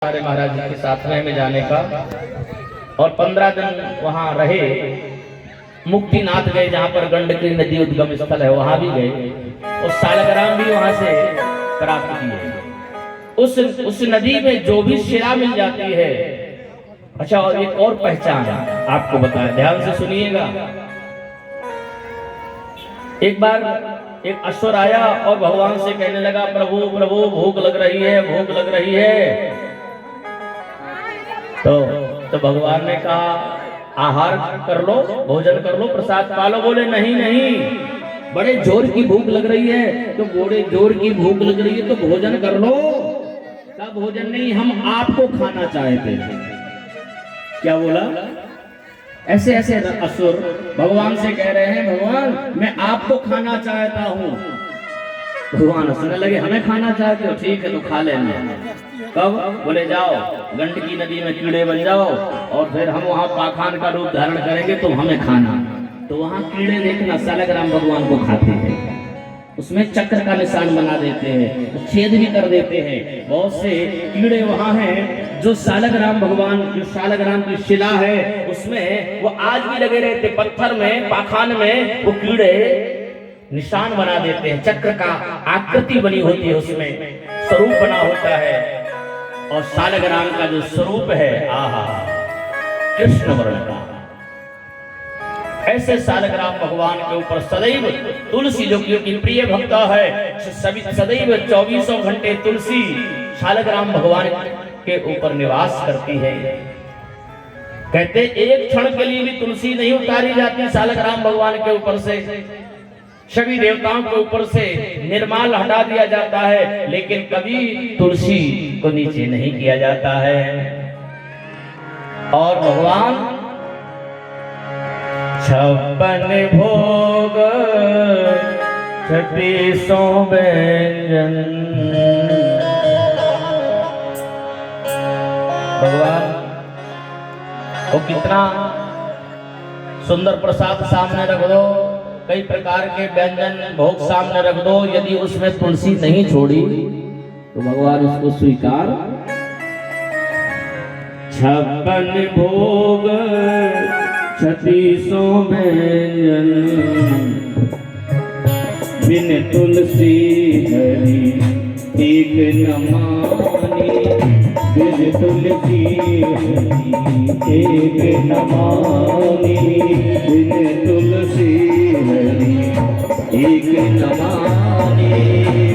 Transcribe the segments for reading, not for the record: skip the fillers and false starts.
हमारे महाराज जी के साथ में जाने का और 15 दिन वहां रहे। मुक्तिनाथ गए जहां पर गंडकी नदी उद्गम स्थल है, वहां भी गए और सालग्राम भी वहां से प्राप्त किए। उस नदी में जो भी शिला मिल जाती है। अच्छा, और एक और पहचान आपको बताया, ध्यान से सुनिएगा। एक बार एक असुर आया और भगवान से कहने लगा, प्रभु प्रभु भूख लग रही है, भूख लग रही है। तो भगवान ने कहा, आहार कर लो, भोजन कर लो, प्रसाद पा लो। बोले नहीं नहीं, बड़े जोर की भूख लग रही है। तो बड़े जोर की भूख लग रही है तो भोजन कर लो। का भोजन नहीं, हम आपको खाना चाहते हैं। क्या बोला? ऐसे ऐसे असुर भगवान से कह रहे हैं, भगवान मैं आपको खाना चाहता हूँ। भगवान हंसने लगे, हमें खाना चाहते हो? ठीक है तो खा लेना। कब? बोले जाओ गंडकी नदी में कीड़े बन जाओ और फिर हम वहाँ पाखान का रूप धारण करेंगे, तुम हमें खाना। तो वहाँ कीड़े देखना सालग्राम भगवान को खाते हैं, उसमें चक्र का निशान बना देते हैं, छेद भी कर देते हैं। बहुत से कीड़े वहाँ हैं जो सालग्राम भगवान, जो सालग्राम की शिला है उसमें वो आज भी लगे रहते। पत्थर में, पाखान में वो कीड़े निशान बना देते हैं, चक्र का आकृति बनी होती है, उसमें स्वरूप बना होता है। और सालग्राम का जो स्वरूप है, आहा, कृष्ण वर्ण का। ऐसे सालग्राम भगवान के ऊपर सदैव तुलसी, जो कि प्रिय भक्त है, सदैव 24 घंटे तुलसी सालग्राम भगवान के ऊपर निवास करती है। कहते एक क्षण के लिए भी तुलसी नहीं उतारी जाती सालग्राम भगवान के ऊपर से। सभी देवताओं के ऊपर से निर्माल हटा दिया जाता है, लेकिन कभी तुलसी को नीचे नहीं किया जाता है। और भगवान 56 भोग 36 व्यंजन, भगवान वो कितना सुंदर प्रसाद सामने रख दो, कई प्रकार के व्यंजन भोग सामने रख दो, यदि उसमें तुलसी नहीं छोड़ी तो भगवान उसको स्वीकार। 56 भोग 36 व्यंजन, बिन तुलसी हरि एक न मानी। बिन तुलसी हरि एक न मानी, बिन तुलसी हरि एक न मानी,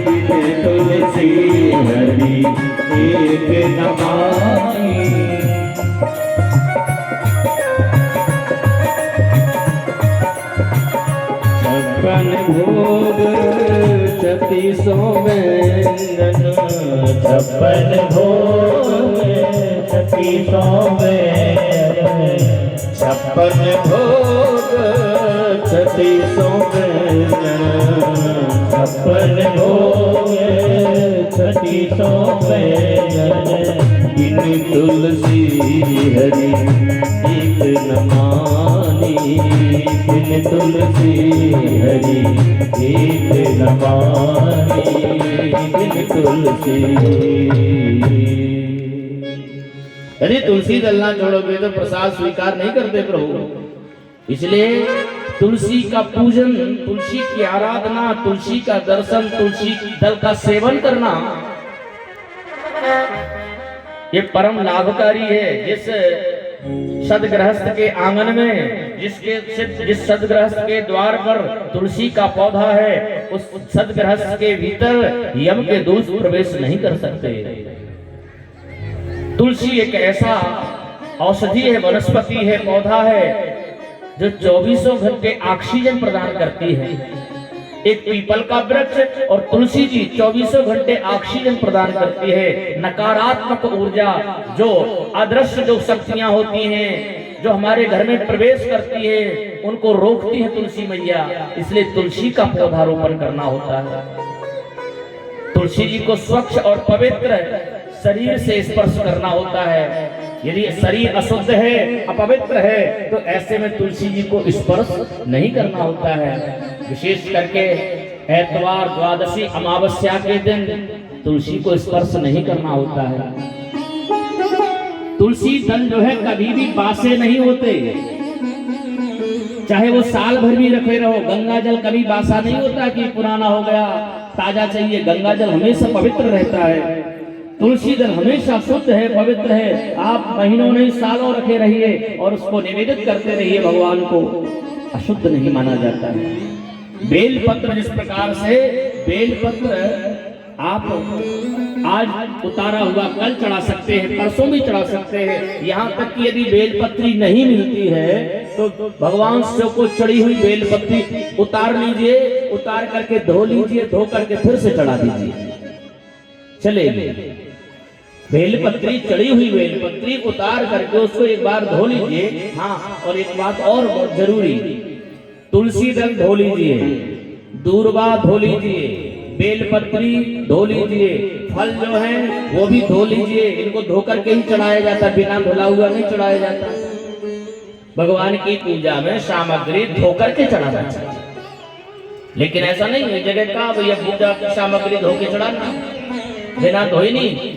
बिन तुलसी हरि एक न मानी। 56 भोग 36 व्यंजन, 56 भोग 36 व्यंजन, 56 भोग 36 व्यंजन, 56 भोग 36 व्यंजन, बिन तुलसी हरि एक न मानी, बिन तुलसी हरि एक न मानी, बिन तुलसी। यदि तुलसी दलना छोड़ोगे तो प्रसाद स्वीकार नहीं करते प्रभु। इसलिए तुलसी का पूजन, तुलसी की आराधना, तुलसी का दर्शन, तुलसी दल का सेवन करना ये परम लाभकारी है। जिस सदगृहस्थ के आंगन में, जिस सदगृहस्थ के द्वार पर तुलसी का पौधा है, उस सदगृहस्थ के भीतर यम के दूत प्रवेश नहीं कर सकते। तुलसी एक ऐसा औषधि है, वनस्पति है, पौधा है जो 24 घंटे ऑक्सीजन प्रदान करती है। एक पीपल का वृक्ष और तुलसी जी 24 घंटे ऑक्सीजन प्रदान करती है। नकारात्मक ऊर्जा, जो अदृश्य जो शक्तियां होती हैं, जो हमारे घर में प्रवेश करती है, उनको रोकती है तुलसी मैया। इसलिए तुलसी का पौधारोपण करना होता है। तुलसी जी को स्वच्छ और पवित्र शरीर से स्पर्श करना होता है। यदि शरीर अशुद्ध है, अपवित्र है, तो ऐसे में तुलसी जी को स्पर्श नहीं करना होता है। विशेष करके एतवार, द्वादशी, अमावस्या के दिन तुलसी को स्पर्श नहीं करना होता है। तुलसी दल जो है कभी भी बासे नहीं होते, चाहे वो साल भर भी रखे रहो। गंगा जल कभी बासा नहीं होता कि पुराना हो गया, ताजा चाहिए। गंगा जल हमेशा पवित्र रहता है। तुलसी दल हमेशा शुद्ध है, पवित्र है। आप महीनों नहीं सालों रखे रहिए और उसको निवेदित करते रहिए भगवान को, अशुद्ध नहीं माना जाता है। बेलपत्र जिस प्रकार से बेलपत्र आप आज उतारा हुआ कल चढ़ा सकते हैं, परसों भी चढ़ा सकते हैं। यहाँ तक कि यदि बेलपत्री नहीं मिलती है तो भगवान शिव को चढ़ी हुई बेलपत्री उतार लीजिए, उतार करके धो लीजिए, धो करके फिर से चढ़ा दीजिए, चलेगी। बेलपत्री चढ़ी हुई बेलपत्री उतार करके उसको एक बार धो लीजिए। हाँ, और एक बात और बहुत जरूरी, तुलसी दल धो लीजिए, दूर्वा धो लीजिए, बेलपत्री धो लीजिए, फल जो है वो भी धो लीजिए। इनको धो करके ही चढ़ाया जाता, बिना धुला हुआ नहीं चढ़ाया जाता। भगवान की पूजा में सामग्री धो करके चढ़ाना चाहिए, लेकिन ऐसा नहीं है जगह का भैया पूजा की सामग्री धो के चढ़ाना, बिना धोई नहीं।